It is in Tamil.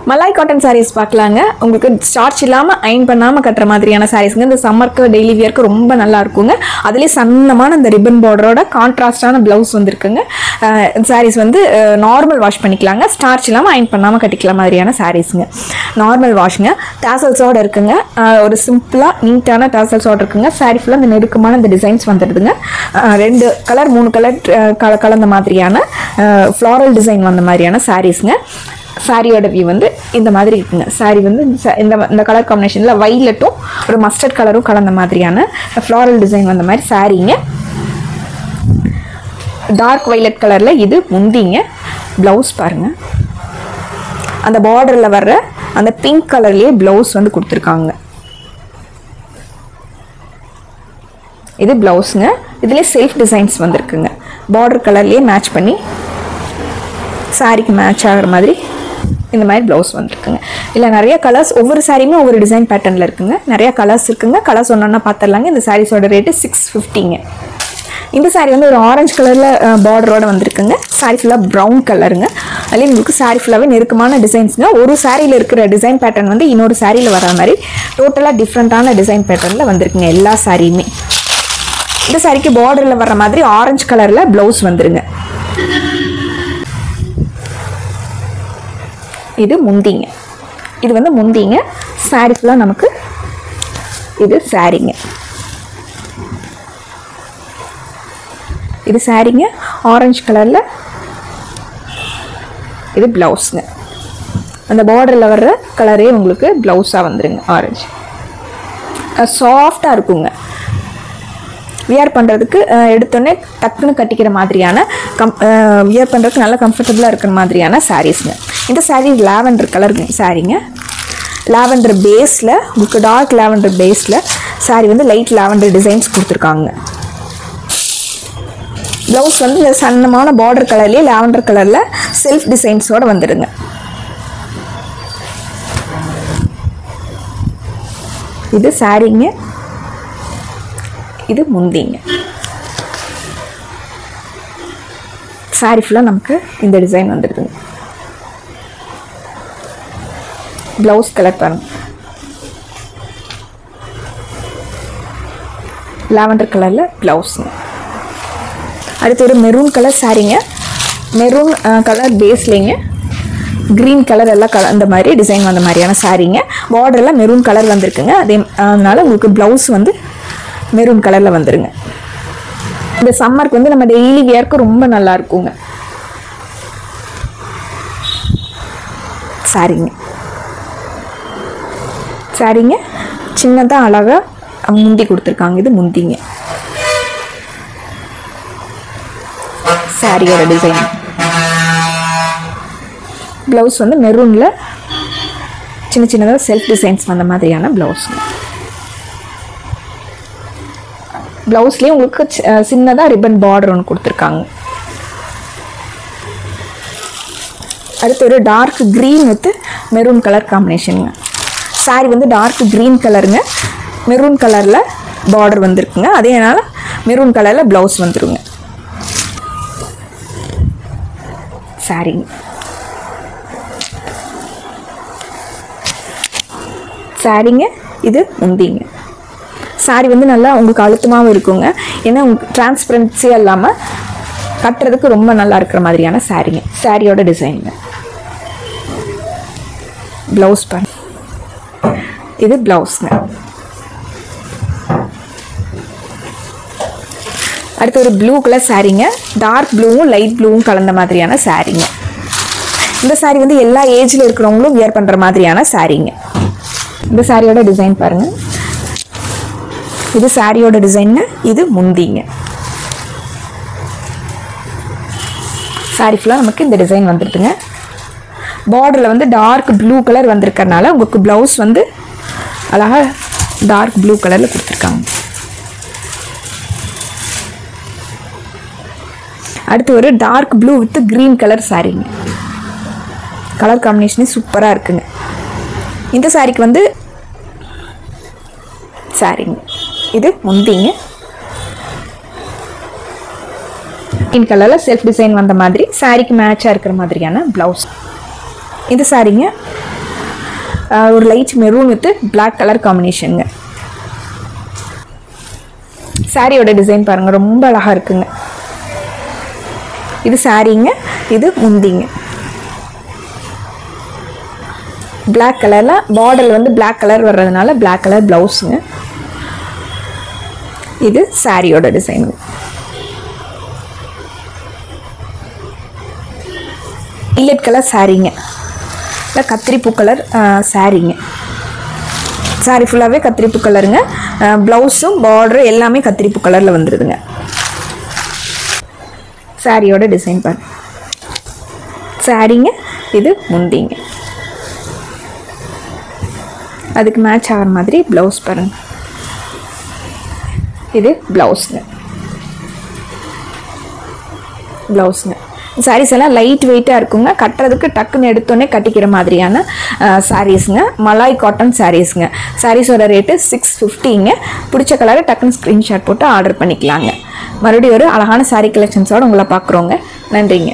மலாய் காட்டன் சாரீஸ் பார்க்கலாங்க. உங்களுக்கு ஸ்டார்ச் இல்லாமல் அயன் பண்ணாமல் கட்டுற மாதிரியான சாரீஸுங்க. இந்த சம்மருக்கு டெய்லி வியர்க்கு ரொம்ப நல்லா இருக்குங்க. அதுலேயே சன்னமான இந்த ரிப்பன் பார்டரோட கான்ட்ராஸ்டான ப்ளவுஸ் வந்துருக்குங்க. சாரீஸ் வந்து நார்மல் வாஷ் பண்ணிக்கலாங்க. ஸ்டார்ச் இல்லாமல் அயன் பண்ணாமல் கட்டிக்கலாம் மாதிரியான சாரீஸுங்க. நார்மல் வாஷுங்க. டாசல்ஸோடு இருக்குங்க. ஒரு சிம்பிளாக நீட்டான டாசல்ஸோடு இருக்குங்க. சாரீ ஃபுல்லாக இந்த நெருக்கமான இந்த டிசைன்ஸ் வந்துடுதுங்க. 2 கலர் 3 கலர் கலந்த மாதிரியான ஃப்ளாரல் டிசைன் வந்த மாதிரியான சாரீஸுங்க. சாரியோட வியூ வந்து இந்த மாதிரி இருக்குங்க. சாரி வந்து இந்த கலர் காம்பினேஷனில் வைலட்டும் ஒரு மஸ்டர்ட் கலரும் கலந்த மாதிரியான ஃப்ளாரல் டிசைன் வந்த மாதிரி சாரீங்க. டார்க் வைலட் கலரில் இது முந்திங்க. ப்ளவுஸ் பாருங்கள், அந்த பார்டரில் வர்ற அந்த பிங்க் கலர்லேயே ப்ளவுஸ் வந்து கொடுத்துருக்காங்க. இது ப்ளவுஸுங்க. இதுலேயே செல்ஃப் டிசைன்ஸ் வந்துருக்குங்க. பார்டர் கலர்லேயே மேட்ச் பண்ணி சாரிக்கு மேட்ச் ஆகிற மாதிரி இந்த மாதிரி ப்ளவுஸ் வந்துருக்குங்க. இல்லை நிறைய கலர்ஸ், ஒவ்வொரு சாரியுமே ஒவ்வொரு டிசைன் பேட்டர்னில் இருக்குங்க. நிறையா கலர்ஸ் இருக்குங்க. கலர்ஸ் ஒன்றா பார்த்துடலாங்க. இந்த சாரீஸோட ரேட்டு 650ங்க. இந்த சாரீ வந்து ஒரு ஆரஞ்சு கலரில் பார்டரோடு வந்திருக்குங்க. சாரீ ஃபுல்லாக ப்ரௌன் கலருங்க. அதுலேயும் உங்களுக்கு சாரீ ஃபுல்லாகவே நெருக்கமான டிசைன்ஸுங்க. ஒரு சாரியில் இருக்கிற டிசைன் பேட்டர்ன் வந்து இன்னொரு சாரியில் வர மாதிரி டோட்டலாக டிஃப்ரெண்ட்டான டிசைன் பேட்டர்னில் வந்திருக்குங்க எல்லா சாரியுமே. இந்த சாரிக்கு பார்டரில் வர்ற மாதிரி ஆரஞ்சு கலரில் ப்ளவுஸ் வந்துருங்க. இது முந்திங்க. இது வந்து முந்திங்க. சாரீ ஃபுல்லாக நமக்கு இது சாரீங்க. இது சாரீங்க ஆரஞ்சு கலரில். இது ப்ளவுஸுங்க. அந்த பார்டரில் வர்ற கலரே உங்களுக்கு ப்ளவுஸாக வந்துருங்க. ஆரஞ்சு சாஃப்டாக இருக்குங்க. வியர் பண்ணுறதுக்கு எடுத்தோடனே டக்குன்னு கட்டிக்கிற மாதிரியான வியர் பண்ணுறதுக்கு நல்லா கம்ஃபர்டபுளாக இருக்கிற மாதிரியான சாரீஸுங்க. இந்த சாரீ லாவெண்டர் கலர் சாரீங்க. லாவெண்டர் பேஸில் உங்களுக்கு டார்க் லாவெண்டர் பேஸில் சாரீ வந்து லைட் லாவெண்டர் டிசைன்ஸ் கொடுத்துருக்காங்க. ப்ளவுஸ் வந்து இந்த சன்னமான பார்டர் கலர்லேயே லாவெண்டர் கலரில் செல்ஃப் டிசைன்ஸோடு வந்துடுங்க. இது சாரீங்க. இது முந்திங்க. சாரீ ஃபுல்லாக நமக்கு இந்த டிசைன் வந்துடுதுங்க. ப்ளவுஸ் கலர் பாருங்க, லாவெண்டர் கலரில் ப்ளவுஸுங்க. அடுத்து ஒரு மெரூன் கலர் சாரீங்க. மெரூன் கலர் பேஸ்லேங்க க்ரீன் கலர் எல்லாம் அந்த மாதிரி டிசைன் வந்த மாதிரியான சாரீங்க. பார்டரெல்லாம் மெரூன் கலர் வந்திருக்குங்க. அதனால உங்களுக்கு ப்ளவுஸ் வந்து மெரூன் கலரில் வந்துருங்க. இந்த சம்மருக்கு வந்து நம்ம டெய்லி வியர்க்கு ரொம்ப நல்லா இருக்குங்க. சாரீங்க சாரீங்க சின்னதாக அழகாக முந்தி கொடுத்துருக்காங்க. இது முந்திங்க. சாரியோட டிசைன். ப்ளவுஸ் வந்து மெரூனில் சின்ன சின்னதாக செல்ஃப் டிசைன்ஸ் வந்த மாதிரியான ப்ளவுஸுங்க. ப்ளவுஸ்லேயே உங்களுக்கு சின்னதாக ரிப்பன் பார்டர் ஒன்று கொடுத்துருக்காங்க. அடுத்து ஒரு dark green with maroon colour காம்பினேஷனுங்க. சாரி வந்து டார்க் க்ரீன் கலருங்க. மெரூன் கலரில் பார்டர் வந்துருக்குங்க. அதேனால மெரூன் கலரில் ப்ளவுஸ் வந்துருங்க. சாரிங்க. சாரிங்க. இது முந்திங்க. சாரி வந்து நல்லா உங்களுக்கு அழுத்தமாகவும் இருக்குங்க. ஏன்னா உங்களுக்கு டிரான்ஸ்பரன்சியாக இல்லாமல் கட்டுறதுக்கு ரொம்ப நல்லா இருக்கிற மாதிரியான சாரீங்க. சாரியோட டிசைனுங்க. ப்ளவுஸ் பண்ண இது ப்ளவுஸுங்க. அடுத்து ஒரு ப்ளூ கலர் சாரீங்க. டார்க் ப்ளூவும் லைட் ப்ளூவும் கலந்த மாதிரியான சாரீங்க. இந்த சாரீ வந்து எல்லா ஏஜில் இருக்கிறவங்களும் வியர் பண்ணுற மாதிரியான சாரீங்க. இந்த சாரியோட டிசைன் பாருங்கள். இது சாரியோட டிசைன். இது முந்திங்க. சாரி ஃபுல்லாக நமக்கு இந்த டிசைன் வந்துடுதுங்க. பார்டரில் வந்து டார்க் ப்ளூ கலர் வந்திருக்கறனால உங்களுக்கு ப்ளவுஸ் வந்து அழகாக டார்க் ப்ளூ கலரில் கொடுத்துருக்காங்க. அடுத்து ஒரு dark blue with green colour சாரீங்க. கலர் காம்பினேஷனே சூப்பராக இருக்குங்க. இந்த சாரிக்கு வந்து சாரீங்க. இது முந்திங்க. க்ரீன் கலரில் செல்ஃப் டிசைன் வந்த மாதிரி சாரிக்கு மேட்சாக இருக்கிற மாதிரியான ப்ளவுஸ். இந்த சாரீங்க ஒரு light maroon with black colour காம்பினேஷனுங்க. சாரியோட டிசைன் பாருங்கள், ரொம்ப அழகாக இருக்குங்க. இது சாரீங்க, இது முந்திங்க. பிளாக் கலரில் பார்டர் வந்து பிளாக் கலர் வர்றதுனால பிளாக் கலர் ப்ளவுஸுங்க. இது சாரியோட டிசைன். வைலட் கலர் சாரீங்க, இல்லை கத்திரிப்பூ கலர் சாரீங்க. சாரி ஃபுல்லாகவே கத்திரிப்பூ கலருங்க. ப்ளவுஸும் பார்டரும் எல்லாமே கத்திரிப்பூ கலரில் வந்துடுதுங்க. சாரியோட டிசைன் பாருங்க. சாரீங்க, இது முந்திங்க. அதுக்கு மேட்ச் ஆகிற மாதிரி ப்ளவுஸ் பாருங்க. இது ப்ளவுஸுங்க. சாரீஸ் எல்லாம் லைட் வெயிட்டாக இருக்குங்க. கட்டுறதுக்கு டக்குன்னு எடுத்தோன்னே கட்டிக்கிற மாதிரியான சாரீஸுங்க. மலாய் காட்டன் சாரீஸுங்க. சாரீஸோட ரேட்டு 650ங்க. பிடிச்ச கலரை டக்குன்னு ஸ்க்ரீன்ஷாட் போட்டு ஆர்டர் பண்ணிக்கலாங்க. மறுபடியும் ஒரு அழகான சாரீ கலெக்ஷன்ஸோடு உங்களை பார்க்குறோங்க. நன்றிங்க.